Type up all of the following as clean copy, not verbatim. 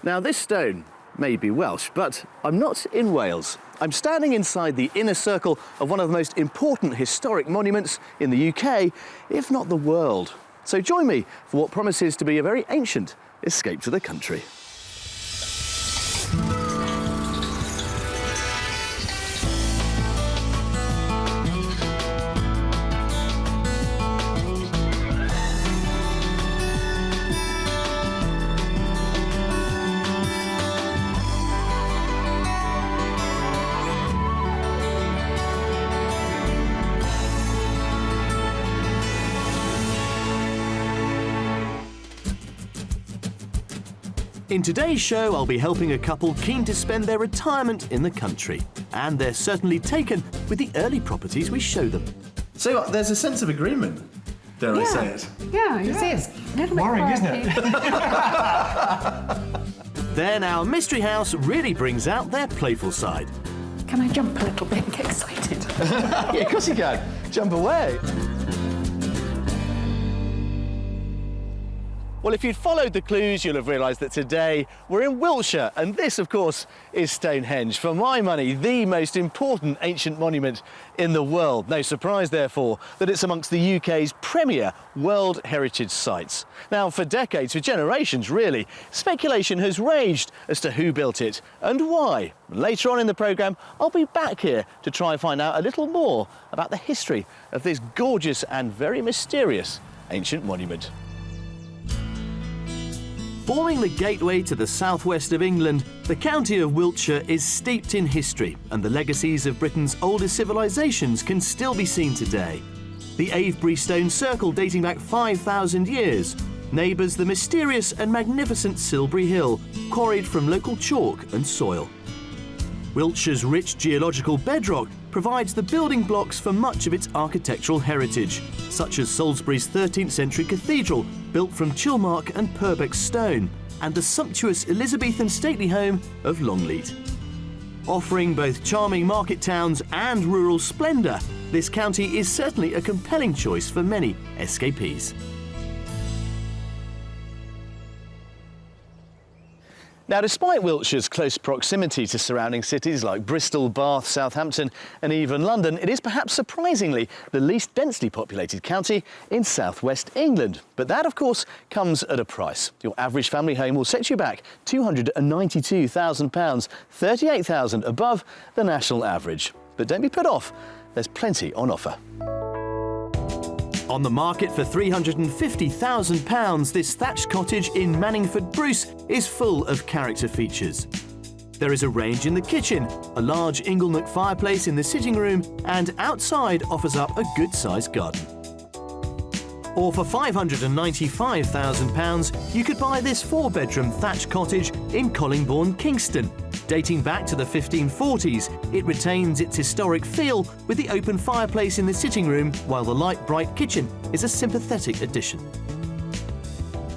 Now, this stone may be Welsh, but I'm not in Wales. I'm standing inside the inner circle of one of the most important historic monuments in the UK, if not the world. So join me for what promises to be a very ancient escape to the country. In today's show, I'll be helping a couple keen to spend their retirement in the country. And they're certainly taken with the early properties we show them. So there's a sense of agreement, dare I say it? Yeah, you see, it's a little bit worrying, isn't it? Then our mystery house really brings out their playful side. Can I jump a little bit and get excited? Yeah, of course you can. Jump away. Well, if you'd followed the clues, you'll have realised that today we're in Wiltshire, and this, of course, is Stonehenge. For my money, the most important ancient monument in the world. No surprise, therefore, that it's amongst the UK's premier World Heritage Sites. Now, for decades, for generations, really, speculation has raged as to who built it and why. Later on in the programme, I'll be back here to try and find out a little more about the history of this gorgeous and very mysterious ancient monument. Forming the gateway to the southwest of England, the county of Wiltshire is steeped in history, and the legacies of Britain's oldest civilisations can still be seen today. The Avebury Stone Circle, dating back 5,000 years, neighbours the mysterious and magnificent Silbury Hill, quarried from local chalk and soil. Wiltshire's rich geological bedrock provides the building blocks for much of its architectural heritage, such as Salisbury's 13th century cathedral, built from Chilmark and Purbeck stone, and the sumptuous Elizabethan stately home of Longleat. Offering both charming market towns and rural splendour, this county is certainly a compelling choice for many escapees. Now, despite Wiltshire's close proximity to surrounding cities like Bristol, Bath, Southampton and even London, it is perhaps surprisingly the least densely populated county in southwest England. But that, of course, comes at a price. Your average family home will set you back £292,000, £38,000 above the national average. But don't be put off, there's plenty on offer. On the market for £350,000, this thatched cottage in Manningford Bruce is full of character features. There is a range in the kitchen, a large inglenook fireplace in the sitting room, and outside offers up a good-sized garden. Or for £595,000, you could buy this 4-bedroom thatched cottage in Collingbourne, Kingston. Dating back to the 1540s, it retains its historic feel with the open fireplace in the sitting room, while the light, bright kitchen is a sympathetic addition.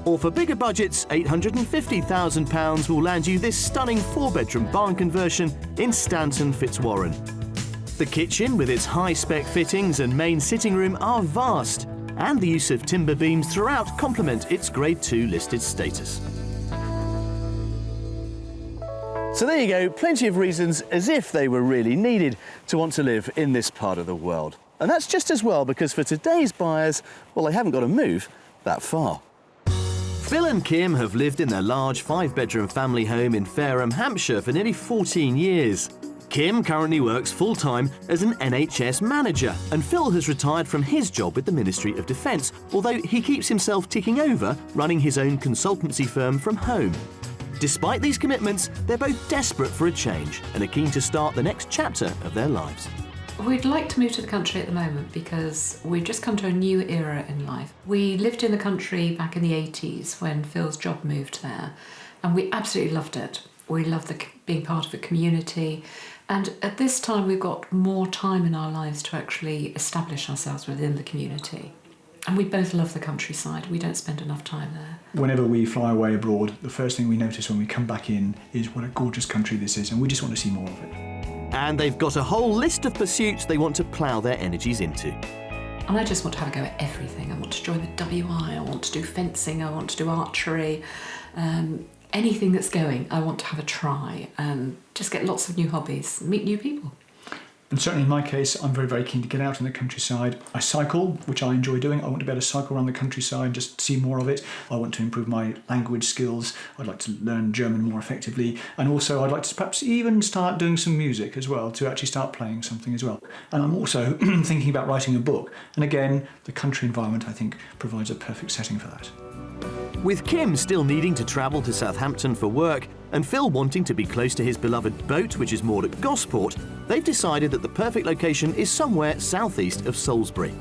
Or for bigger budgets, £850,000 will land you this stunning 4-bedroom barn conversion in Stanton, Fitzwarren. The kitchen, with its high-spec fittings and main sitting room, are vast, and the use of timber beams throughout complement its Grade 2 listed status. So there you go, plenty of reasons, as if they were really needed, to want to live in this part of the world. And that's just as well, because for today's buyers, well, they haven't got to move that far. Phil and Kim have lived in their large 5-bedroom family home in Fareham, Hampshire for nearly 14 years. Kim currently works full-time as an NHS manager, and Phil has retired from his job with the Ministry of Defence, although he keeps himself ticking over, running his own consultancy firm from home. Despite these commitments, they're both desperate for a change and are keen to start the next chapter of their lives. We'd like to move to the country at the moment because we've just come to a new era in life. We lived in the country back in the 80s when Phil's job moved there, and we absolutely loved it. We loved being part of a community, and at this time we've got more time in our lives to actually establish ourselves within the community. And we both love the countryside. We don't spend enough time there. Whenever we fly away abroad, the first thing we notice when we come back in is what a gorgeous country this is, and we just want to see more of it. And they've got a whole list of pursuits they want to plough their energies into. And I just want to have a go at everything. I want to join the WI, I want to do fencing, I want to do archery. anything that's going, I want to have a try and just get lots of new hobbies, meet new people. And certainly in my case, I'm very, very keen to get out in the countryside. I cycle, which I enjoy doing. I want to be able to cycle around the countryside, just see more of it. I want to improve my language skills. I'd like to learn German more effectively. And also I'd like to perhaps even start doing some music as well, to actually start playing something as well. And I'm also thinking about writing a book. And again, the country environment, I think, provides a perfect setting for that. With Kim still needing to travel to Southampton for work and Phil wanting to be close to his beloved boat, which is moored at Gosport, they've decided that the perfect location is somewhere southeast of Salisbury.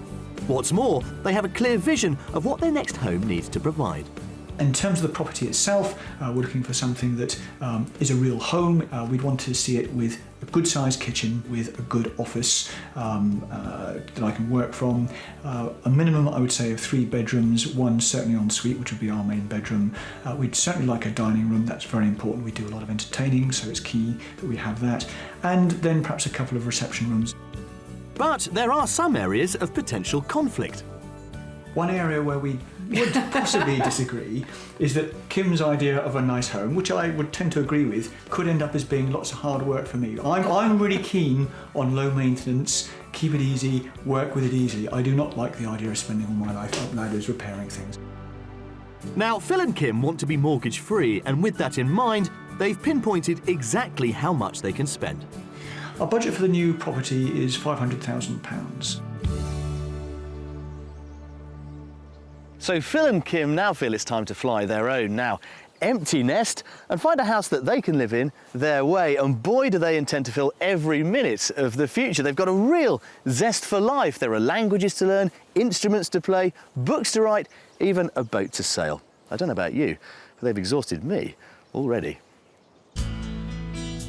What's more, they have a clear vision of what their next home needs to provide. In terms of the property itself, we're looking for something that is a real home. We'd want to see it with a good-sized kitchen, with a good office that I can work from. A minimum, I would say, of 3 bedrooms, one certainly en suite, which would be our main bedroom. We'd certainly like a dining room. That's very important. We do a lot of entertaining, so it's key that we have that. And then perhaps a couple of reception rooms. But there are some areas of potential conflict. One area where we would possibly disagree is that Kim's idea of a nice home, which I would tend to agree with, could end up as being lots of hard work for me. I'm really keen on low maintenance, keep it easy, work with it easily. I do not like the idea of spending all my life up ladders repairing things. Now, Phil and Kim want to be mortgage-free, and with that in mind, they've pinpointed exactly how much they can spend. Our budget for the new property is £500,000. So Phil and Kim now feel it's time to fly their own, now empty nest, and find a house that they can live in their way. And boy, do they intend to fill every minute of the future. They've got a real zest for life. There are languages to learn, instruments to play, books to write, even a boat to sail. I don't know about you, but they've exhausted me already.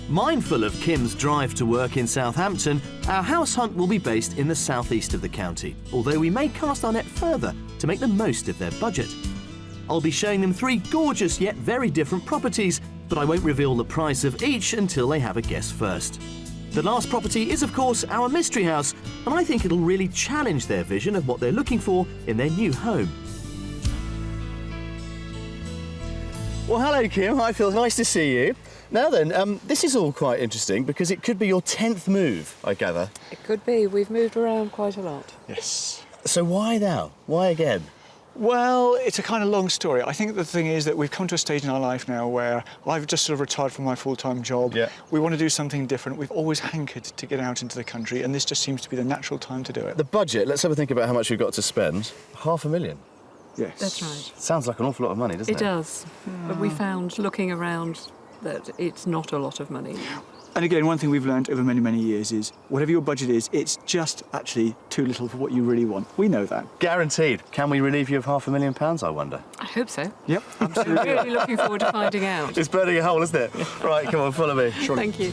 Mindful of Kim's drive to work in Southampton, our house hunt will be based in the southeast of the county, although we may cast our net further to make the most of their budget. I'll be showing them 3 gorgeous yet very different properties, but I won't reveal the price of each until they have a guess first. The last property is, of course, our mystery house, and I think it'll really challenge their vision of what they're looking for in their new home. Well, hello, Kim. Hi, Phil. Nice to see you. Now then, this is all quite interesting because it could be your 10th move, I gather. It could be. We've moved around quite a lot. Yes. So why now? Why again? Well, it's a kind of long story. I think the thing is that we've come to a stage in our life now where I've just sort of retired from my full-time job. Yeah. We want to do something different. We've always hankered to get out into the country, and this just seems to be the natural time to do it. The budget, let's have a think about how much we've got to spend. £500,000. Yes. That's right. Sounds like an awful lot of money, doesn't it? It does. But we found, looking around, that it's not a lot of money. And again, one thing we've learned over many, many years is whatever your budget is, it's just actually too little for what you really want. We know that. Guaranteed. Can we relieve you of £500,000, I wonder? I hope so. Yep, I'm absolutely. really looking forward to finding out. It's burning a hole, isn't it? Right, come on, follow me. Thank you.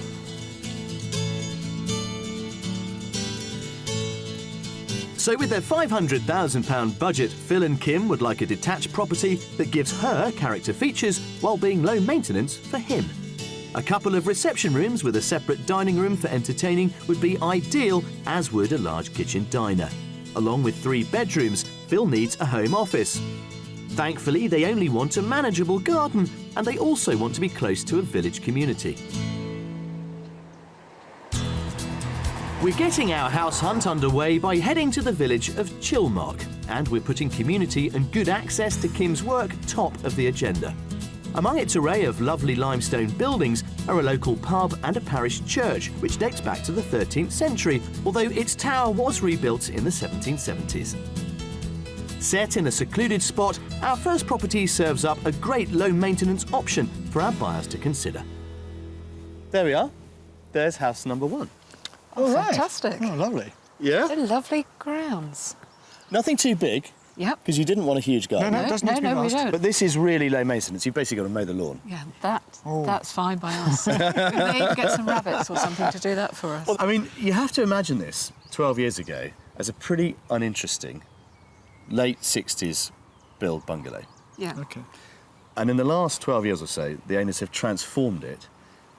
So with their £500,000 budget, Phil and Kim would like a detached property that gives her character features while being low maintenance for him. A couple of reception rooms with a separate dining room for entertaining would be ideal, as would a large kitchen diner. Along with 3 bedrooms, Phil needs a home office. Thankfully, they only want a manageable garden, and they also want to be close to a village community. We're getting our house hunt underway by heading to the village of Chilmark, and we're putting community and good access to Kim's work top of the agenda. Among its array of lovely limestone buildings are a local pub and a parish church, which dates back to the 13th century, although its tower was rebuilt in the 1770s. Set in a secluded spot, our first property serves up a great low-maintenance option for our buyers to consider. There we are. There's house number 1. All right. Fantastic. Oh, lovely. Yeah? They're lovely grounds. Nothing too big, Yep. because you didn't want a huge garden. No, it doesn't need to be we vast. don't. But this is really low maintenance. You've basically got to mow the lawn. Yeah, that's fine by us. We may even get some rabbits or something to do that for us. Well, I mean, you have to imagine this 12 years ago as a pretty uninteresting late 60s build bungalow. Yeah. Okay. And in the last 12 years or so, the owners have transformed it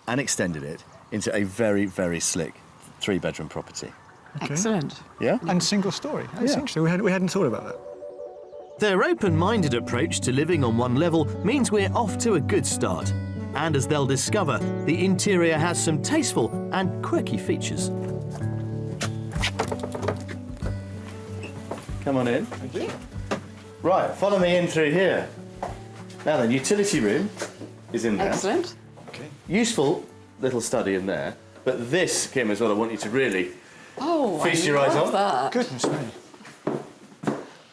and extended it into a very, very slick 3-bedroom property. Okay. Excellent. Yeah? And single story. That's interesting. We hadn't thought about that. Their open-minded approach to living on one level means we're off to a good start. And as they'll discover, the interior has some tasteful and quirky features. Come on in. Thank you. Right, follow me in through here. Now then, utility room is in there. Excellent. Okay. Useful little study in there. But this, Kim, is what I want you to really feast your eyes on. That. Goodness me.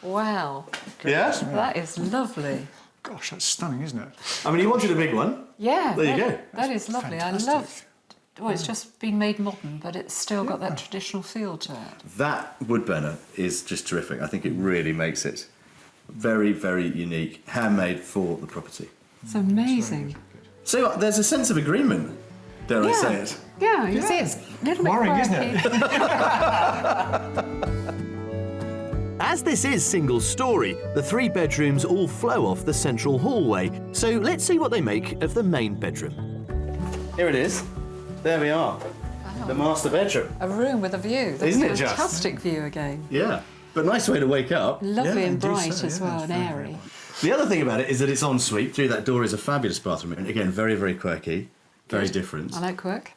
Wow. Yeah? That is lovely. Gosh, that's stunning, isn't it? I mean, you wanted a big one. Yeah. There you go. That is lovely. Fantastic. I love. Well, it's just been made modern, but it's still got that traditional feel to it. That wood burner is just terrific. I think it really makes it very, very unique, handmade for the property. It's amazing. So there's a sense of agreement, dare I say it. Yeah, you see, it's a little bit Worrying, isn't quirky. As this is single story, the 3 bedrooms all flow off the central hallway, so let's see what they make of the main bedroom. Here it is. There we are. The master bedroom. A room with a view. That's Isn't a it just? fantastic view again. Yeah. But nice way to wake up. Lovely Yeah, and indeed bright so, as yeah, well, it's and very, very airy. The other thing about it is that it's en suite. Through that door is a fabulous bathroom. And again, very, very quirky, very different. I like quirk.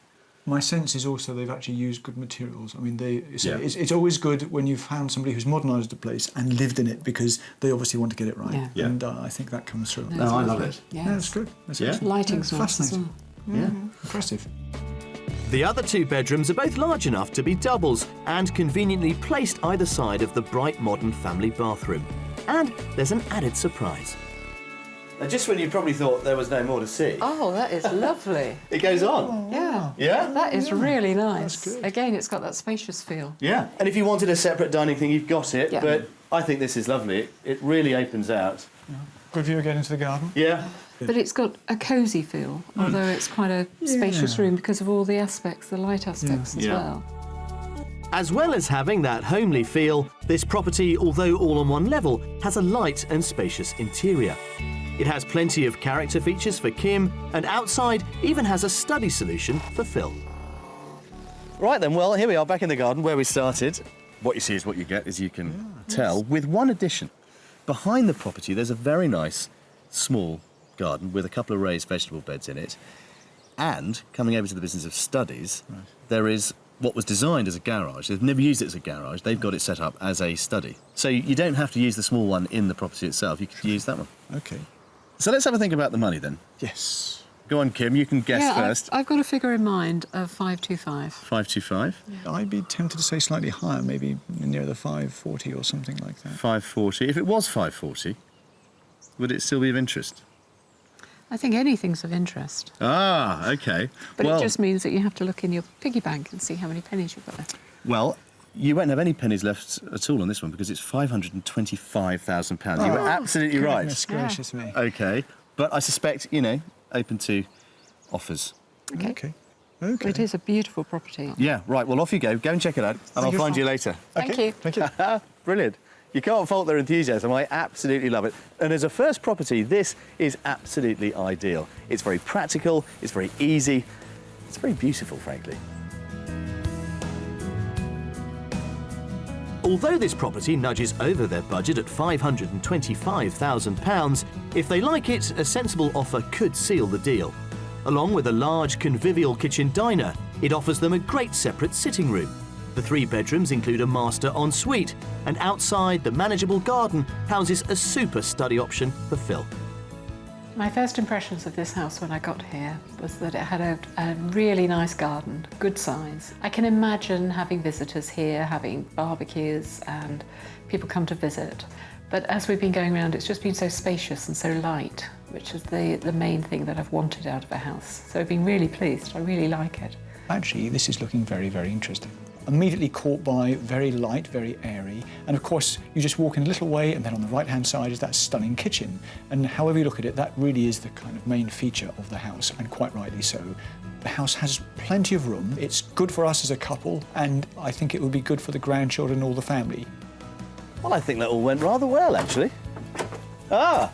My sense is also they've actually used good materials. I mean, Yeah. it's always good when you've found somebody who's modernised a place and lived in it because they obviously want to get it right. Yeah. Yeah. And I think that comes through. No, I love it. Yeah. Yeah, that's good. That's Yeah. excellent. Lighting's Yeah, nice as well. fascinating. Yeah. Impressive. The other 2 bedrooms are both large enough to be doubles and conveniently placed either side of the bright modern family bathroom. And there's an added surprise. And just when you probably thought there was no more to see, Oh, that is lovely. it goes on. Yeah. Yeah? That is really nice. good. Again, it's got that spacious feel. Yeah. And if you wanted a separate dining thing, you've got it. Yeah. But I think this is lovely. It really opens out. Good view again into the garden. Yeah. But it's got a cosy feel, although it's quite a spacious room because of all the aspects, the light aspects as Yeah. well. As well as having that homely feel, this property, although all on one level, has a light and spacious interior. It has plenty of character features for Kim, and outside even has a study solution for Phil. Right then, well, here we are back in the garden where we started. What you see is what you get, as you can tell, with one addition. Behind the property, there's a very nice, small garden with a couple of raised vegetable beds in it. And, coming over to the business of studies, there is what was designed as a garage. They've never used it as a garage. They've got it set up as a study. So you don't have to use the small one in the property itself. You could use that one. Okay. So let's have a think about the money then. Yes. Go on, Kim, you can guess yeah, first. I've got a figure in mind of 525. 525. I'd be tempted to say slightly higher, maybe near the 540 or something like that. 540. If it was 540, would it still be of interest? I think anything's of interest. Ah, OK. But well, it just means that you have to look in your piggy bank and see how many pennies you've got left. well, you won't have any pennies left at all on this one because it's £525,000. You were absolutely right. Goodness gracious me. OK. But I suspect, you know, open to offers. Okay. Okay. It is a beautiful property. Yeah, right. Well, off you go. Go and check it out, and I'll find you later. Thank you. Thank you. Brilliant. You can't fault their enthusiasm. I absolutely love it. And as a first property, this is absolutely ideal. It's very practical, it's very easy, it's very beautiful, frankly. Although this property nudges over their budget at £525,000, if they like it, a sensible offer could seal the deal. Along with a large convivial kitchen diner, it offers them a great separate sitting room. The 3 bedrooms include a master ensuite, and outside, the manageable garden houses a super study option for Phil. My first impressions of this house when I got here was that it had a really nice garden, good size. I can imagine having visitors here, having barbecues, and people come to visit. But as we've been going around, it's just been so spacious and so light, which is the main thing that I've wanted out of a house. So I've been really pleased. I really like it. Actually, this is looking very, very interesting. Immediately caught by very light, very airy. And of course, you just walk in a little way and then on the right-hand side is that stunning kitchen. And however you look at it, that really is the kind of main feature of the house, and quite rightly so. The house has plenty of room. It's good for us as a couple, and I think it would be good for the grandchildren or the family. Well, I think that all went rather well, actually. Ah,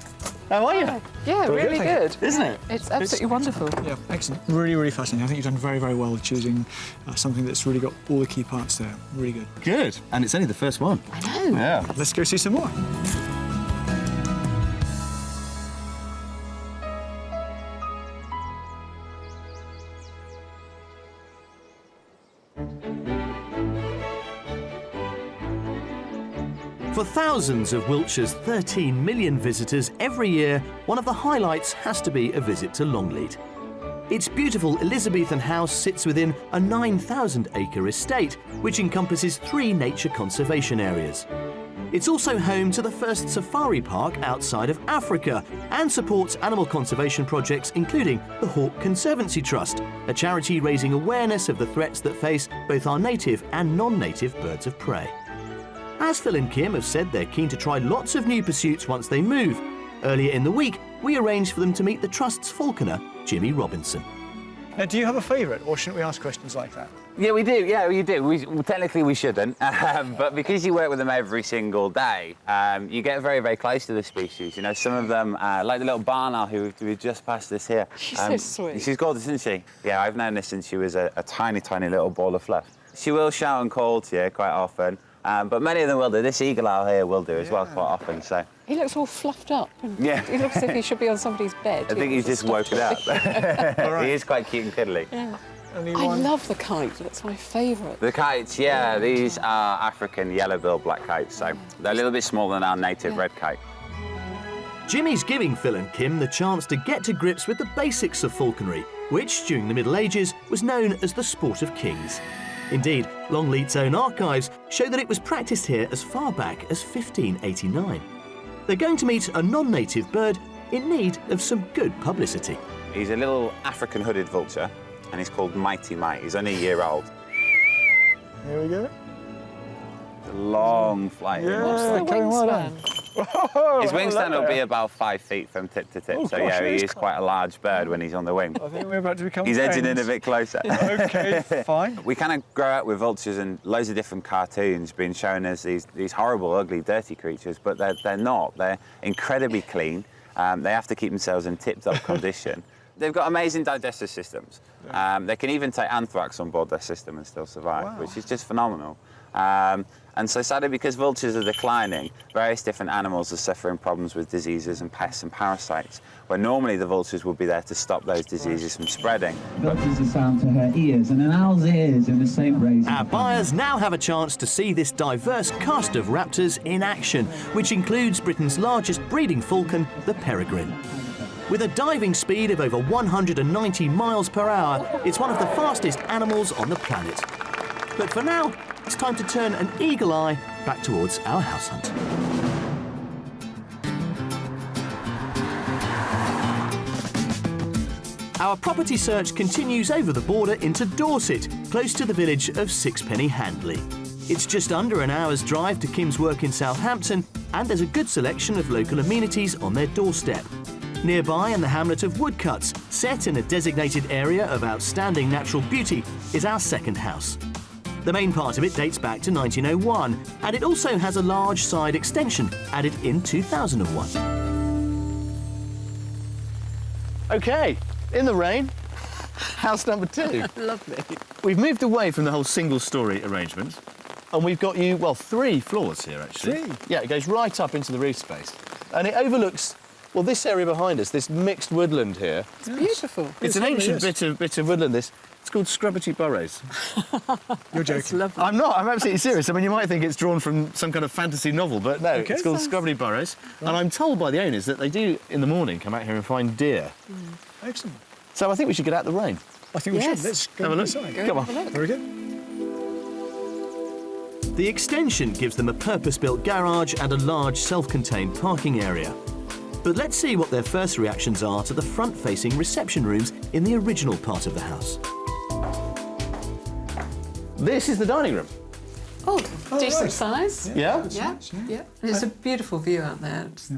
how are you? Yeah, really Thank good. Isn't it? It's absolutely wonderful. Yeah, excellent. Really, really fascinating. I think you've done very, very well choosing something that's really got all the key parts there. Really good. Good. And it's only the first one. I know. Yeah. Let's go see some more. For thousands of Wiltshire's 13 million visitors every year, one of the highlights has to be a visit to Longleat. Its beautiful Elizabethan house sits within a 9,000-acre estate, which encompasses 3 nature conservation areas. It's also home to the first safari park outside of Africa and supports animal conservation projects including the Hawk Conservancy Trust, a charity raising awareness of the threats that face both our native and non-native birds of prey. As Phil and Kim have said, they're keen to try lots of new pursuits once they move. Earlier in the week, we arranged for them to meet the Trust's falconer, Jimmy Robinson. Now, do you have a favourite, or shouldn't we ask questions like that? Yeah, we do. Yeah, we do. Technically, we shouldn't, but because you work with them every single day, you get very, very close to the species. You know, some of them, like the little barn owl who we just passed this here. She's so sweet. She's gorgeous, isn't she? Yeah, I've known her since she was a tiny, tiny little ball of fluff. She will shout and call to you quite often, but many of them will do. This eagle owl here will do as well quite often. So. He looks all fluffed up. Yeah. He looks as if he should be on somebody's bed. I think he's just woken up. He is quite cute and cuddly. Yeah. I love the kite. That's my favourite. The kites, yeah, these are African yellow-billed black kites, so they're a little bit smaller than our native red kite. Jimmy's giving Phil and Kim the chance to get to grips with the basics of falconry, which, during the Middle Ages, was known as the sport of kings. Indeed, Longleat's own archives show that it was practised here as far back as 1589. They're going to meet a non-native bird in need of some good publicity. He's a little African hooded vulture, and he's called Mighty Mite. He's only a year old. Here we go. It's a long flight. Yeah, What's the wingspan? His wingspan will be about 5 feet from tip to tip, so gosh, yeah, it he is is quite a large bird when he's on the wing. I think we're about to become He's friends. edging in a bit closer. OK, fine. We kind of grow up with vultures and loads of different cartoons being shown as these horrible, ugly, dirty creatures, but they're not. They're incredibly clean. They have to keep themselves in tip-top condition. They've got amazing digestive systems. They can even take anthrax on board their system and still survive, which is just phenomenal. And so sadly, because vultures are declining, various different animals are suffering problems with diseases and pests and parasites, where normally the vultures would be there to stop those diseases from spreading. Filters the sound to her ears, and an owl's ears in the same rays. Our buyers now have a chance to see this diverse cast of raptors in action, which includes Britain's largest breeding falcon, the peregrine. With a diving speed of over 190 miles per hour, it's one of the fastest animals on the planet. But for now, it's time to turn an eagle eye back towards our house hunt. Our property search continues over the border into Dorset, close to the village of Sixpenny Handley. It's just under an hour's drive to Kim's work in Southampton, and there's a good selection of local amenities on their doorstep. Nearby in the hamlet of Woodcuts, set in a designated area of outstanding natural beauty, is our second house. The main part of it dates back to 1901, and it also has a large side extension added in 2001. OK, in the rain, house number 2. Lovely. We've moved away from the whole single-storey arrangement, and we've got you, well, 3 floors here, actually. 3? Yeah, it goes right up into the roof space. And it overlooks, well, this area behind us, this mixed woodland here. It's beautiful. It's an ancient bit of woodland, this. It's called Scrubberty Burrows. You're joking. It's lovely. I'm not, I'm absolutely serious. I mean, you might think it's drawn from some kind of fantasy novel, but no, Okay. it's called Scrubberty Burrows. Right. And I'm told by the owners that they do, in the morning, come out here and find deer. Excellent. So I think we should get out the rain. I think we Yes. should. Let's go Have a look. inside. Come on. Very good. The extension gives them a purpose-built garage and a large self-contained parking area. But let's see what their first reactions are to the front-facing reception rooms in the original part of the house. This is the dining room. Oh, decent right. size. Yeah? Yeah, yeah. And it's a beautiful view out there. It's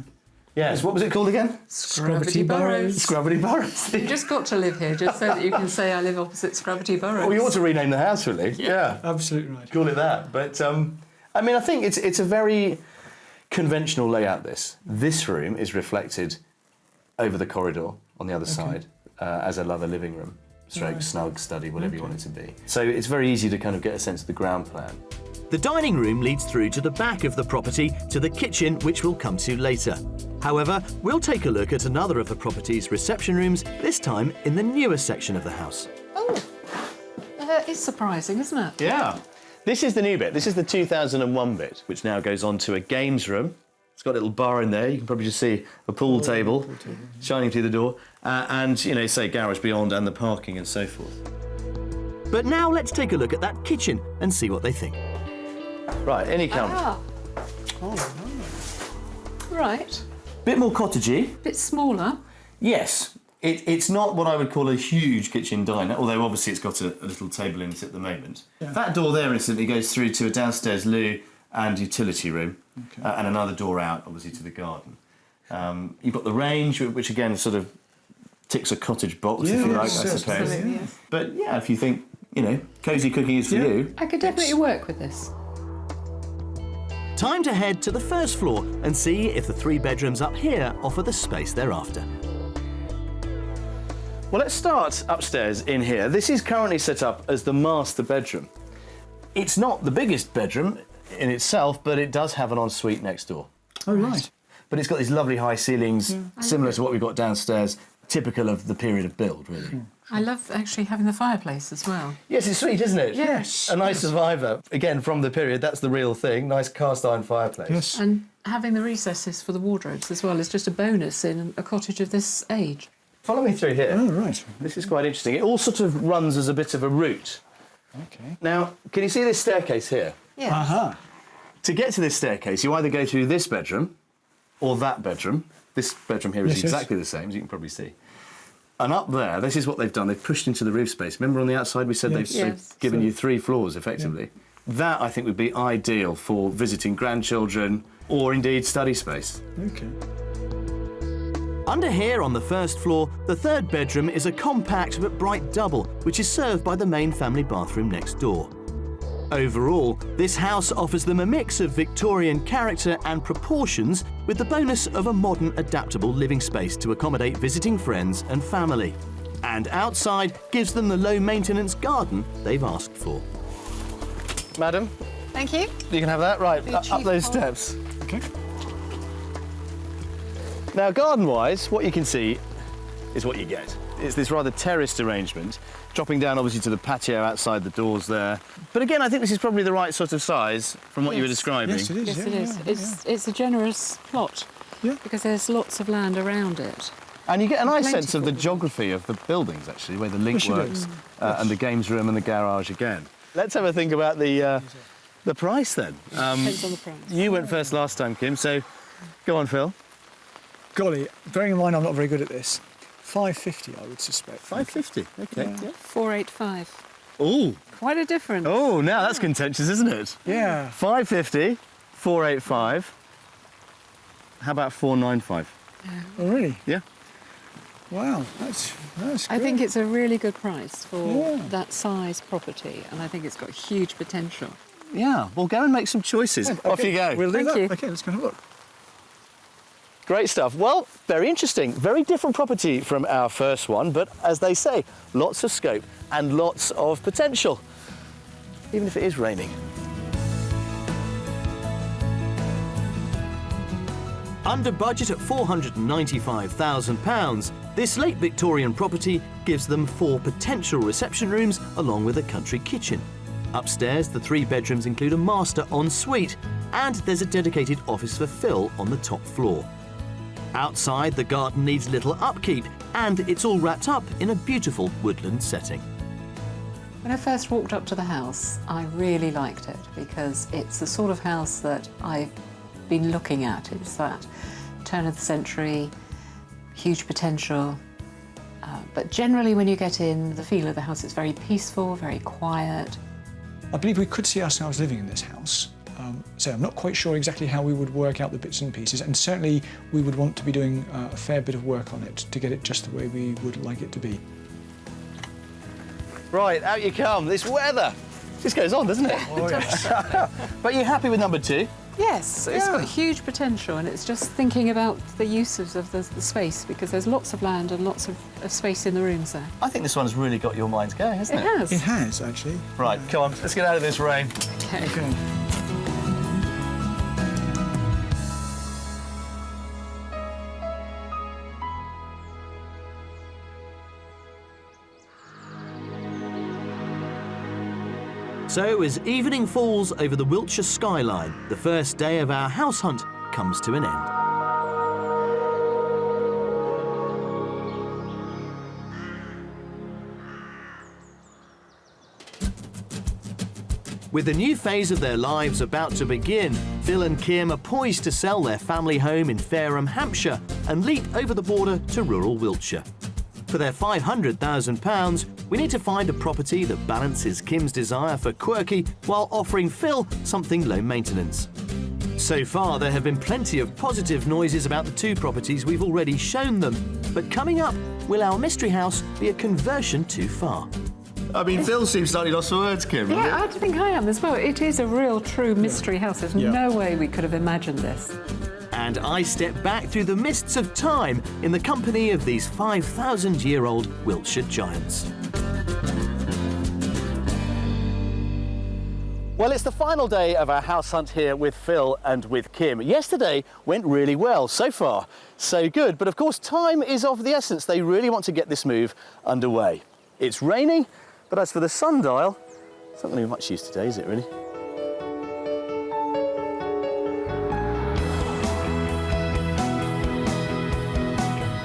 Yes. What was it called again? Scrubbity Burrows. Scrubbity Burrows. You've just got to live here, just so that you can say I live opposite Scrubbity Burrows. Well, you ought to rename the house, really. Yeah. Absolutely right. Call it that. But, I mean, I think it's a very conventional layout, this. This room is reflected over the corridor on the other side as a living room, stroke, snug study, whatever you want it to be. So it's very easy to kind of get a sense of the ground plan. The dining room leads through to the back of the property to the kitchen, which we'll come to later. However, we'll take a look at another of the property's reception rooms, this time in the newer section of the house. Oh, it's surprising, isn't it? Yeah. This is the new bit. This is the 2001 bit, which now goes on to a games room. It's got a little bar in there. You can probably just see a pool table shining through the door. And, you know, say garage beyond and the parking and so forth. But now let's take a look at that kitchen and see what they think. Right, in he comes. Ah. Right. Bit more cottagey. Bit smaller. Yes. It's not what I would call a huge kitchen diner, although obviously it's got a little table in it at the moment. Yeah. That door there instantly goes through to a downstairs loo and utility room, and another door out, obviously, to the garden. You've got the range, which again sort of ticks a cottage box, if you like, I suppose. Yes. But yeah, if you think, you know, cosy cooking is for you. I could definitely work with this. Time to head to the first floor and see if the 3 bedrooms up here offer the space they're after. Well, let's start upstairs in here. This is currently set up as the master bedroom. It's not the biggest bedroom in itself, but it does have an ensuite next door. Oh, right. But it's got these lovely high ceilings, similar to what we've got downstairs, typical of the period of build, really. I love actually having the fireplace as well. Yes, it's sweet, isn't it? Yes. A nice survivor. Again, from the period, that's the real thing. Nice cast iron fireplace. Yes. And having the recesses for the wardrobes as well is just a bonus in a cottage of this age. Follow me through here. Oh, right. This is quite interesting. It all sort of runs as a bit of a route. OK. Now, can you see this staircase here? Yes. Aha. To get to this staircase, you either go through this bedroom or that bedroom. This bedroom here is Yes, exactly the same, as you can probably see. And up there, this is what they've done. They've pushed into the roof space. Remember on the outside we said they've given you 3 floors, effectively? Yeah. That, I think, would be ideal for visiting grandchildren or, indeed, study space. OK. Under here on the first floor, the 3rd bedroom is a compact but bright double, which is served by the main family bathroom next door. Overall, this house offers them a mix of Victorian character and proportions, with the bonus of a modern, adaptable living space to accommodate visiting friends and family. And outside gives them the low-maintenance garden they've asked for. Madam, Thank you. you can have that. Right, up those steps. OK. Now, garden-wise, what you can see is what you get. It's this rather terraced arrangement, dropping down obviously to the patio outside the doors there. But again, I think this is probably the right sort of size from what you were describing. Yes, it is. Yes, it is. It's a generous plot because there's lots of land around it. And you get a nice sense of the geography of the buildings, actually, where the link works, and the games room and the garage again. Let's have a think about the price then. Depends on the price. You went first last time, Kim, so go on, Phil. Golly, bearing in mind I'm not very good at this, $5.50 I would suspect. $5.50, OK. Yeah. 485. Oh, Quite a difference. oh, now that's contentious, isn't it? Yeah. $5.50, $4.85. How about $4.95? Oh, really? Yeah. Wow, that's good. I think it's a really good price for that size property, and I think it's got huge potential. Yeah, well, go and make some choices. Off you go. We'll do Thank that. you. OK, let's go and have a look. Great stuff. Well, very interesting. Very different property from our first one, but as they say, lots of scope and lots of potential, even if it is raining. Under budget at £495,000, this late Victorian property gives them 4 potential reception rooms along with a country kitchen. Upstairs, the 3 bedrooms include a master ensuite, and there's a dedicated office for Phil on the top floor. Outside, the garden needs little upkeep, and it's all wrapped up in a beautiful woodland setting. When I first walked up to the house, I really liked it because it's the sort of house that I've been looking at. It's that turn of the century, huge potential. But generally, when you get in, the feel of the house is very peaceful, very quiet. I believe we could see ourselves living in this house. So I'm not quite sure exactly how we would work out the bits and pieces, and certainly we would want to be doing a fair bit of work on it to get it just the way we would like it to be. Right, out you come. This weather just goes on, doesn't it? Oh, yes. But you're happy with number 2? Yes, it's got huge potential, and it's just thinking about the uses of the space, because there's lots of land and lots of space in the rooms there. I think this one's really got your mind going, hasn't it? It has. It has, actually. Right, come on, let's get out of this rain. Okay. OK. So as evening falls over the Wiltshire skyline, the first day of our house hunt comes to an end. With the new phase of their lives about to begin, Phil and Kim are poised to sell their family home in Fareham, Hampshire and leap over the border to rural Wiltshire. For their £500,000, we need to find a property that balances Kim's desire for quirky while offering Phil something low maintenance. So far, there have been plenty of positive noises about the two properties we've already shown them. But coming up, will our mystery house be a conversion too far? I mean, Phil seems slightly lost for words, Kim. Yeah, I think I am as well. It is a real, true mystery house. There's no way we could have imagined this. And I step back through the mists of time in the company of these 5,000-year-old Wiltshire giants. Well, it's the final day of our house hunt here with Phil and with Kim. Yesterday went really well. So far, so good. But of course, time is of the essence. They really want to get this move underway. It's raining, but as for the sundial, it's not going to be much use today, is it, really?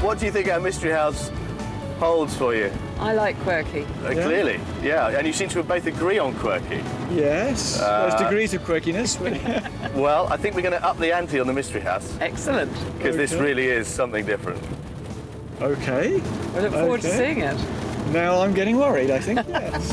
What do you think our mystery house holds for you? I like quirky. Clearly, yeah. And you seem to both agree on quirky. Yes, there's degrees of quirkiness. Well, I think we're going to up the ante on the mystery house, Excellent. because this really is something different. Okay. I look forward to seeing it. Now I'm getting worried, I think, yes.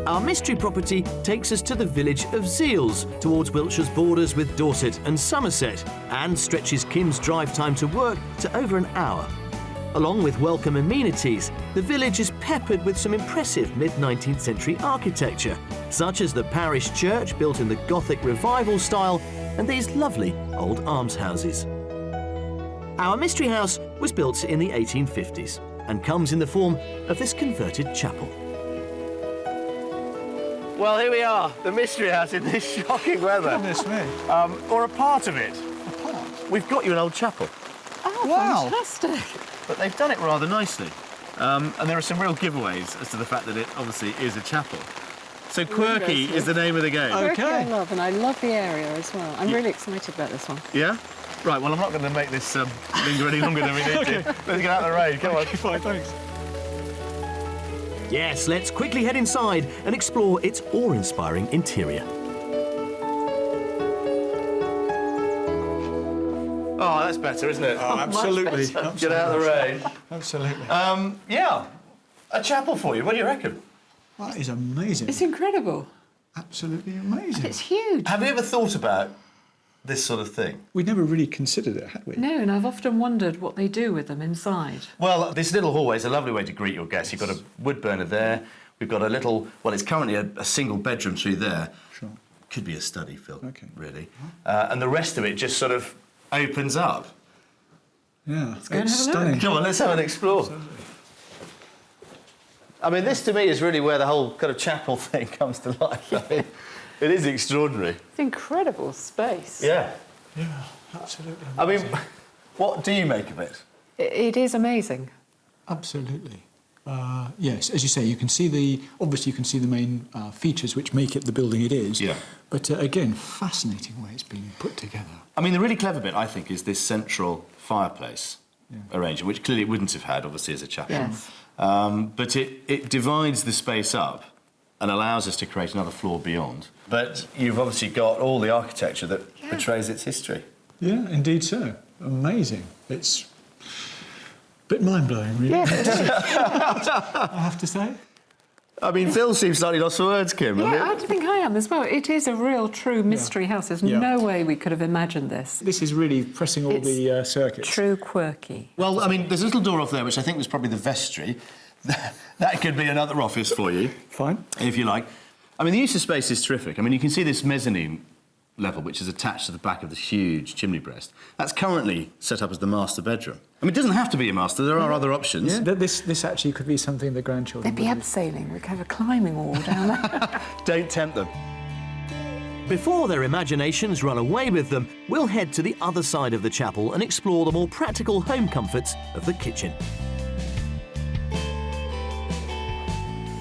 Our mystery property takes us to the village of Seals, towards Wiltshire's borders with Dorset and Somerset, and stretches Kim's drive time to work to over an hour. Along with welcome amenities, the village is peppered with some impressive mid-19th century architecture, such as the parish church built in the Gothic revival style and these lovely old almshouses. Our mystery house was built in the 1850s and comes in the form of this converted chapel. Well, here we are, the mystery house in this shocking weather. Goodness me. Or a part of it. A part? We've got you an old chapel, Oh, Wow. fantastic. but they've done it rather nicely. And there are some real giveaways as to the fact that it obviously is a chapel. So quirky is the name of the game. Quirky I Okay. love, and I love the area as well. I'm really excited about this one. Yeah? Right, well, I'm not going to make this linger any longer than we need to. Let's get out of the rain, come on. Fine, thanks. Yes, let's quickly head inside and explore its awe-inspiring interior. Oh, that's better, isn't it? Oh, absolutely. Get out of the rain. Absolutely. Yeah, a chapel for you. What do you reckon? That is amazing. It's incredible. Absolutely amazing. It's huge. Have you ever thought about this sort of thing? We never really considered it, had we? No, and I've often wondered what they do with them inside. Well, this little hallway is a lovely way to greet your guests. You've got a wood burner there. We've got a little, well, it's currently a single bedroom through there. Sure. Could be a study, Phil, Okay. really. And the rest of it just sort of opens up. Yeah, go and it's have a look. stunning. Come on, let's have an explore. I mean, this to me is really where the whole kind of chapel thing comes to life. I mean, it is extraordinary. It's incredible space. Yeah. Yeah, absolutely. I mean, what do you make of it? It is amazing. Absolutely. Yes, as you say, you can see obviously you can see the main features which make it the building it is. Yeah. But again, fascinating way it's been put together. I mean, the really clever bit, I think, is this central fireplace arrangement, which clearly it wouldn't have had, obviously, as a chapel. Yes. But it divides the space up and allows us to create another floor beyond. But you've obviously got all the architecture that portrays its history. Yeah, indeed so. Amazing. It's a bit mind-blowing, really. I have to say. I mean, Phil seems slightly lost for words, Kim. Yeah, I think I am as well. It is a real, true mystery house. There's no way we could have imagined this. This is really pressing all the circuits. True quirky. Well, I mean, there's a little door off there, which I think was probably the vestry. That could be another office for you. Fine. If you like. I mean, the use of space is terrific. I mean, you can see this mezzanine level, which is attached to the back of the huge chimney breast. That's currently set up as the master bedroom. I mean, it doesn't have to be a master. There are other options. Yeah, this actually could be something the grandchildren They'd be would abseiling. We could have a climbing wall down there. Don't tempt them. Before their imaginations run away with them, we'll head to the other side of the chapel and explore the more practical home comforts of the kitchen.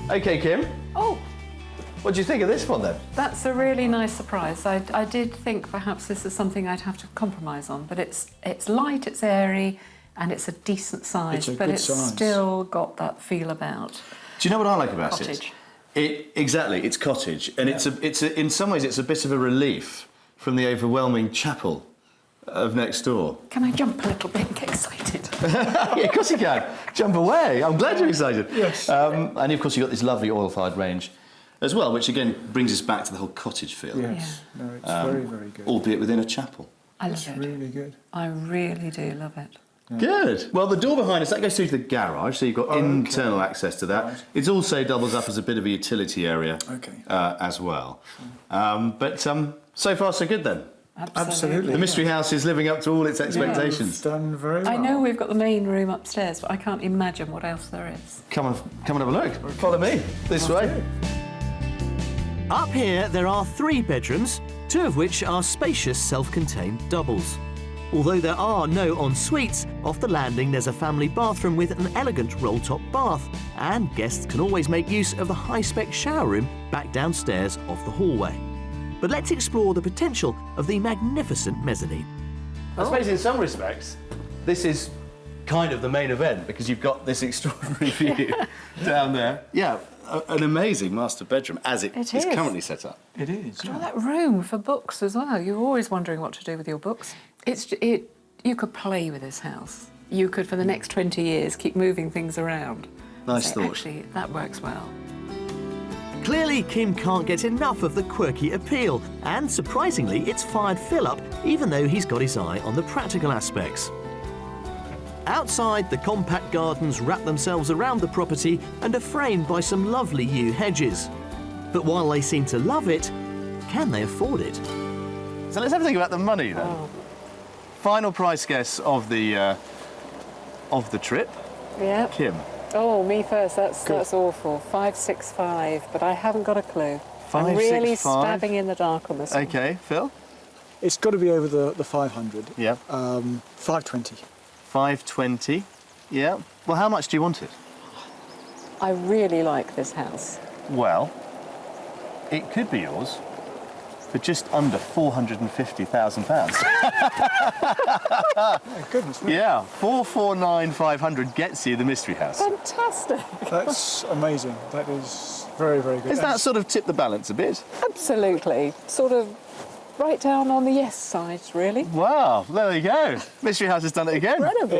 OK, Kim, Oh, what do you think of this one then? that's a really nice surprise. I did think perhaps this is something I'd have to compromise on, but it's light, it's airy, and it's a decent size, It's a but good it's size. still got that feel about Do you know what I like about cottage. Exactly, it's cottage, and in some ways it's a bit of a relief from the overwhelming chapel of next door. Can I jump a little bit and get excited? Yeah, of course you can. Jump away. I'm glad you're excited. Yes. And of course you've got this lovely oil-fired range as well, which again brings us back to the whole cottage feel. Yes. No, it's very, very good. Albeit within a chapel. I It's love it. really good. I really do love it. Good. Well, the door behind us, that goes through to the garage, so you've got internal access to that. Right. It also doubles up as a bit of a utility area as well. But so far, so good then. Absolutely. The Mystery House is living up to all its expectations. It's done very well. I know we've got the main room upstairs, but I can't imagine what else there is. Come and have a look. Follow me this way. Up here, there are 3 bedrooms, 2 of which are spacious self-contained doubles. Although there are no en-suites, off the landing there's a family bathroom with an elegant roll-top bath, and guests can always make use of the high-spec shower room back downstairs off the hallway. But let's explore the potential of the magnificent mezzanine. I suppose in some respects, this is kind of the main event because you've got this extraordinary view down there. Yeah, an amazing master bedroom as it is currently set up. It is. Oh, that room for books as well. You're always wondering what to do with your books. You could play with this house. You could, for the next 20 years, keep moving things around. Nice thought. Actually, that works well. Clearly, Kim can't get enough of the quirky appeal, and surprisingly, it's fired Phil up, even though he's got his eye on the practical aspects. Outside, the compact gardens wrap themselves around the property and are framed by some lovely yew hedges. But while they seem to love it, can they afford it? So let's have a think about the money then. Final price guess of the trip. Yeah. Kim. Oh, me first. That's awful. 565, but I haven't got a clue. I'm really 565? stabbing in the dark on this one. Okay, Phil. It's got to be over the 500. Yeah. 520. 520. Yeah. Well, how much do you want it? I really like this house. Well, it could be yours for just under £450,000. My goodness me. Yeah, 449,500 gets you the Mystery House. Fantastic. That's amazing. That is very, very good. Does that sort of tip the balance a bit? Absolutely. Sort of right down on the yes side, really. Wow, there you go. Mystery House has done it again. Incredible.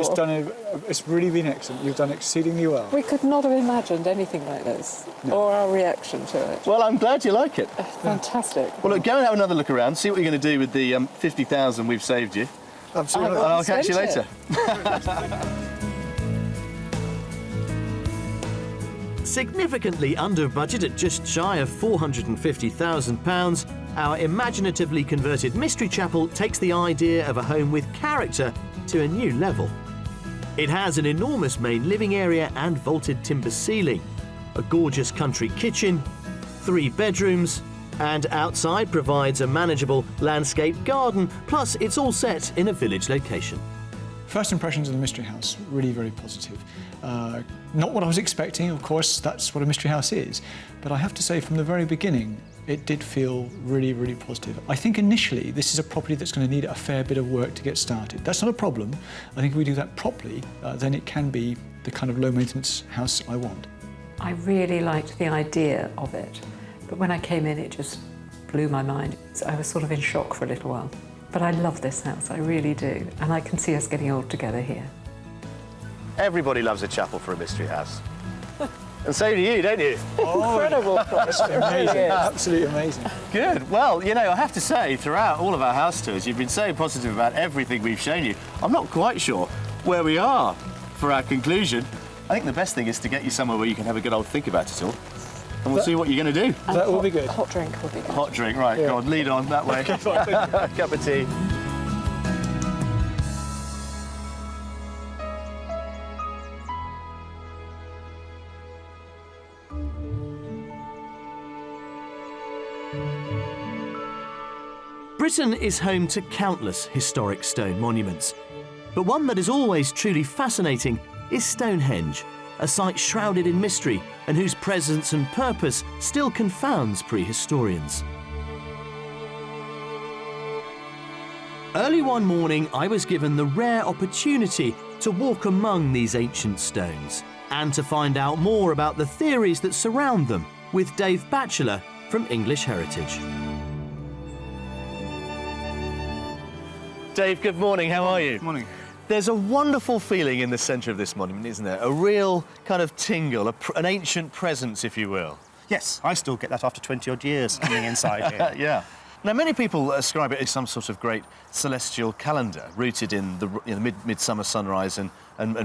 It's really been excellent. You've done exceedingly well. We could not have imagined anything like this, or our reaction to it. Well, I'm glad you like it. Fantastic. Well, look, go and have another look around, see what you're going to do with the 50,000 we've saved you. Absolutely. And I'll catch you spent later. Significantly under budget at just shy of £450,000, our imaginatively converted Mystery Chapel takes the idea of a home with character to a new level. It has an enormous main living area and vaulted timber ceiling, a gorgeous country kitchen, 3 bedrooms, and outside provides a manageable landscape garden, plus it's all set in a village location. First impressions of the Mystery House, really very positive. Not what I was expecting, of course, that's what a Mystery House is. But I have to say, from the very beginning, it did feel really, really positive. I think initially, this is a property that's going to need a fair bit of work to get started. That's not a problem. I think if we do that properly, then it can be the kind of low-maintenance house I want. I really liked the idea of it, but when I came in, it just blew my mind. So I was sort of in shock for a little while. But I love this house, I really do, and I can see us getting all together here. Everybody loves a chapel for a Mystery House. And so do you, don't you? Incredible place. Amazing, absolutely amazing. Good. Well, you know, I have to say, throughout all of our house tours, you've been so positive about everything we've shown you. I'm not quite sure where we are for our conclusion. I think the best thing is to get you somewhere where you can have a good old think about it all. And we'll see what you're going to do. That will be good. Hot drink will be good. Hot drink, right. Go on, lead on that way. Cup of tea. Britain is home to countless historic stone monuments, but one that is always truly fascinating is Stonehenge. a site shrouded in mystery and whose presence and purpose still confounds prehistorians. Early one morning, I was given the rare opportunity to walk among these ancient stones and to find out more about the theories that surround them with Dave Batchelor from English Heritage. Dave, good morning. How are you? Morning. There's a wonderful feeling in the centre of this monument, isn't there? A real kind of tingle, an ancient presence, if you will. Yes, I still get that after 20-odd years coming inside here. Yeah. Now, many people ascribe it as some sort of great celestial calendar rooted in the midsummer sunrise and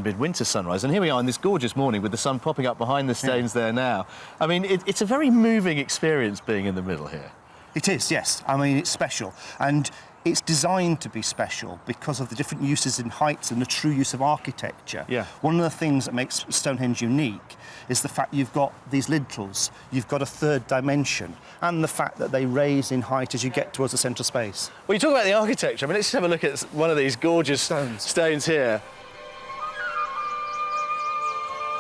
midwinter sunrise. And here we are in this gorgeous morning with the sun popping up behind the stones there now. I mean, it's a very moving experience being in the middle here. It is, yes. I mean, it's special. And it's designed to be special because of the different uses in heights and the true use of architecture. Yeah. One of the things that makes Stonehenge unique is the fact you've got these lintels, you've got a third dimension, and the fact that they raise in height as you get towards the central space. Well, you talk about the architecture. I mean, let's just have a look at one of these gorgeous stones here.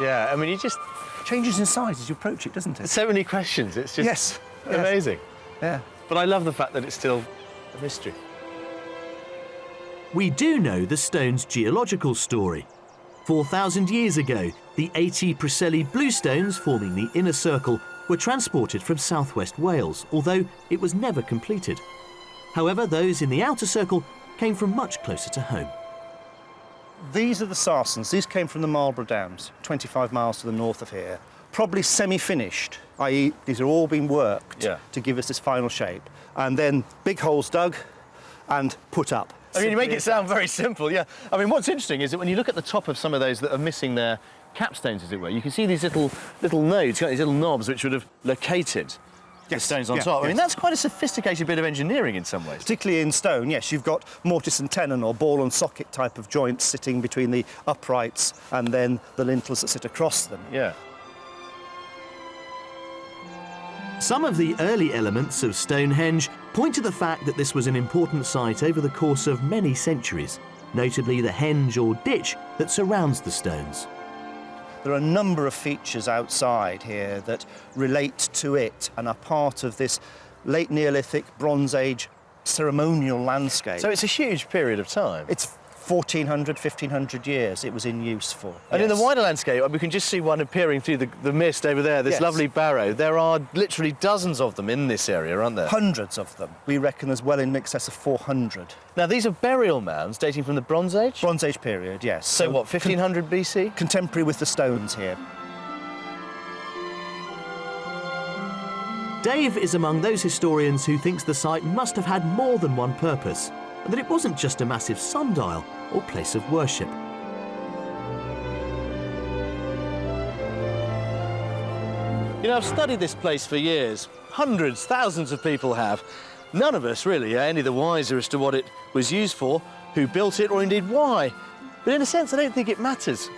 Yeah, I mean, you just... Changes in size as you approach it, doesn't it? So many questions. It's just amazing. Yeah. But I love the fact that it's still a mystery. We do know the stone's geological story. 4,000 years ago, the 80 Preseli bluestones forming the inner circle were transported from southwest Wales, although it was never completed. However, those in the outer circle came from much closer to home. These are the Sarsens. These came from the Marlborough Downs, 25 miles to the north of here. Probably semi-finished, i.e. these are all being worked to give us this final shape. And then big holes dug and put up. I mean, you make it sound very simple, yeah. I mean, what's interesting is that when you look at the top of some of those that are missing their capstones, as it were, you can see these little nodes, these little knobs, which would have located the stones on top. I mean, that's quite a sophisticated bit of engineering in some ways. Particularly in stone, yes. You've got mortise and tenon or ball and socket type of joints sitting between the uprights and then the lintels that sit across them. Yeah. Some of the early elements of Stonehenge point to the fact that this was an important site over the course of many centuries, notably the henge or ditch that surrounds the stones. There are a number of features outside here that relate to it and are part of this late Neolithic, Bronze Age ceremonial landscape. So it's a huge period of time. It's 1,400, 1,500 years it was in use for. And in the wider landscape, we can just see one appearing through the mist over there, this lovely barrow. There are literally dozens of them in this area, aren't there? Hundreds of them. We reckon there's well in excess of 400. Now, these are burial mounds dating from the Bronze Age? Bronze Age period, yes. So what, 1500 BC? Contemporary with the stones here. Dave is among those historians who thinks the site must have had more than one purpose, and that it wasn't just a massive sundial or place of worship. You know, I've studied this place for years. Hundreds, thousands of people have. None of us really are any the wiser as to what it was used for, who built it, or indeed why. But in a sense, I don't think it matters.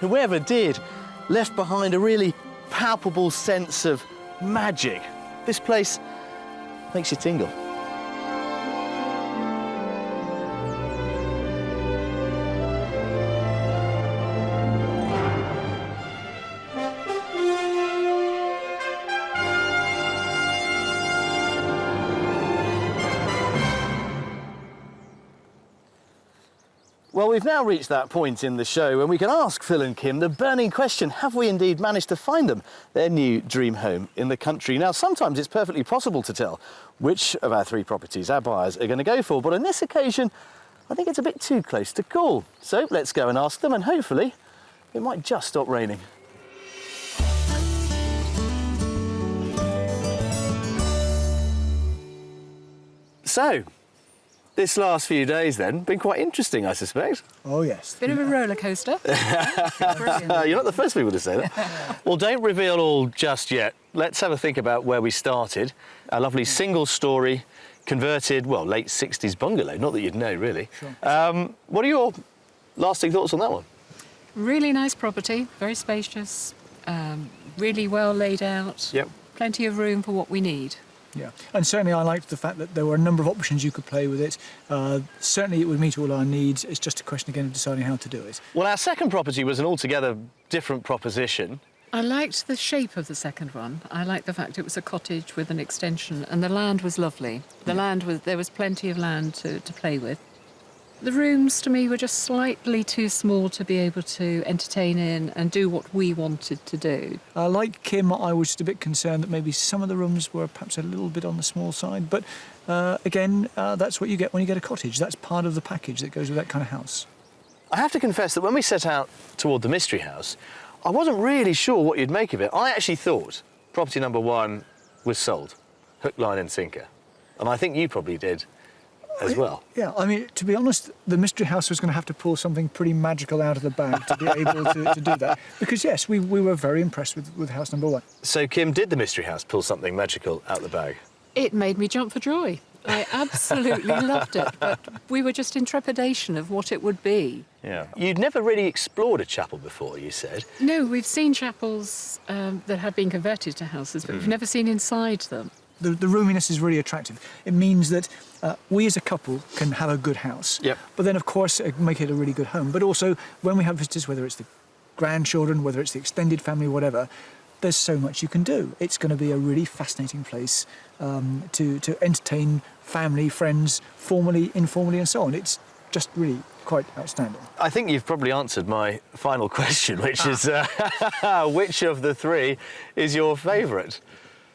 Whoever did left behind a really palpable sense of magic. This place makes you tingle. Well, we've now reached that point in the show when we can ask Phil and Kim the burning question, have we indeed managed to find them, their new dream home in the country? Now, sometimes it's perfectly possible to tell which of our three properties our buyers are going to go for, but on this occasion, I think it's a bit too close to call. So let's go and ask them, and hopefully it might just stop raining. So, this last few days, then, been quite interesting, I suspect. Oh, yes. Bit of a roller coaster. You're not the first people to say that. Well, don't reveal all just yet. Let's have a think about where we started. A lovely single-storey, converted, well, late 60s bungalow. Not that you'd know, really. Sure. What are your lasting thoughts on that one? Really nice property, very spacious, really well laid out. Yep. Plenty of room for what we need. Yeah, and certainly I liked the fact that there were a number of options you could play with it. Certainly it would meet all our needs. It's just a question again of deciding how to do it. Well, our second property was an altogether different proposition. I liked the shape of the second one. I liked the fact it was a cottage with an extension, and the land was lovely. There was plenty of land to play with. The rooms, to me, were just slightly too small to be able to entertain in and do what we wanted to do. Like Kim, I was just a bit concerned that maybe some of the rooms were perhaps a little bit on the small side, but again, that's what you get when you get a cottage. That's part of the package that goes with that kind of house. I have to confess that when we set out toward the mystery house, I wasn't really sure what you'd make of it. I actually thought property number 1 was sold, hook, line and sinker. And I think you probably did as well. Yeah, I mean, to be honest, the mystery house was going to have to pull something pretty magical out of the bag to be able to do that. Because, yes, we were very impressed with house number 1. So, Kim, did the mystery house pull something magical out the bag? It made me jump for joy. I absolutely loved it, but we were just in trepidation of what it would be. Yeah. You'd never really explored a chapel before, you said. No, we've seen chapels that have been converted to houses, but we've never seen inside them. The roominess is really attractive. It means that we as a couple can have a good house. Yep. But then, of course, make it a really good home. But also, when we have visitors, whether it's the grandchildren, whether it's the extended family, whatever, there's so much you can do. It's going to be a really fascinating place to entertain family, friends, formally, informally, and so on. It's just really quite outstanding. I think you've probably answered my final question, which is which of the 3 is your favourite?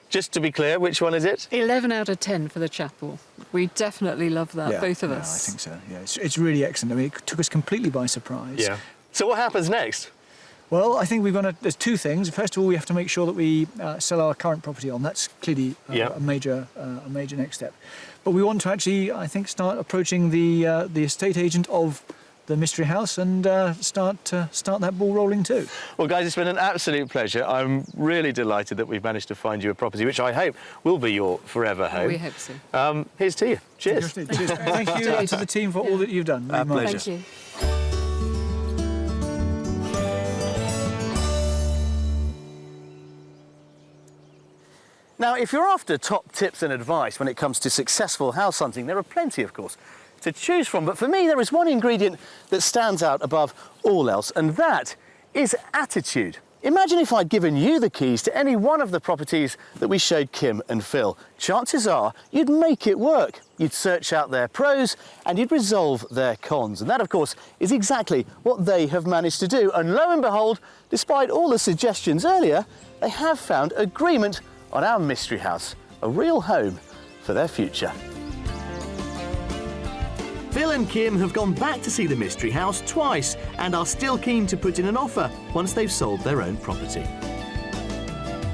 Just to be clear, which one is it? 11 out of 10 for the chapel. We definitely love that, Yeah, both of yeah, us. I think so, yeah. It's really excellent. I mean, it took us completely by surprise. Yeah. So what happens next? Well, I think there's 2 things. First of all, we have to make sure that we sell our current property on. That's clearly a major next step. But we want to actually, I think, start approaching the estate agent of the mystery house and start that ball rolling too. Well, guys, it's been an absolute pleasure. I'm really delighted that we've managed to find you a property, which I hope will be your forever home. We hope so. Here's to you. Cheers. Cheers. Thank you to the team for all that you've done. Our pleasure. Thank you. Now, if you're after top tips and advice when it comes to successful house hunting, there are plenty, of course, to choose from. But for me, there is one ingredient that stands out above all else, and that is attitude. Imagine if I'd given you the keys to any one of the properties that we showed Kim and Phil. Chances are you'd make it work. You'd search out their pros and you'd resolve their cons. And that, of course, is exactly what they have managed to do. And lo and behold, despite all the suggestions earlier, they have found agreement on our mystery house, a real home for their future. Phil and Kim have gone back to see the mystery house twice and are still keen to put in an offer once they've sold their own property.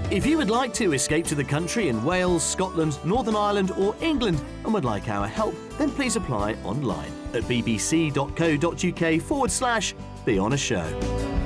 If you would like to escape to the country in Wales, Scotland, Northern Ireland or England and would like our help, then please apply online at bbc.co.uk/Be On A Show.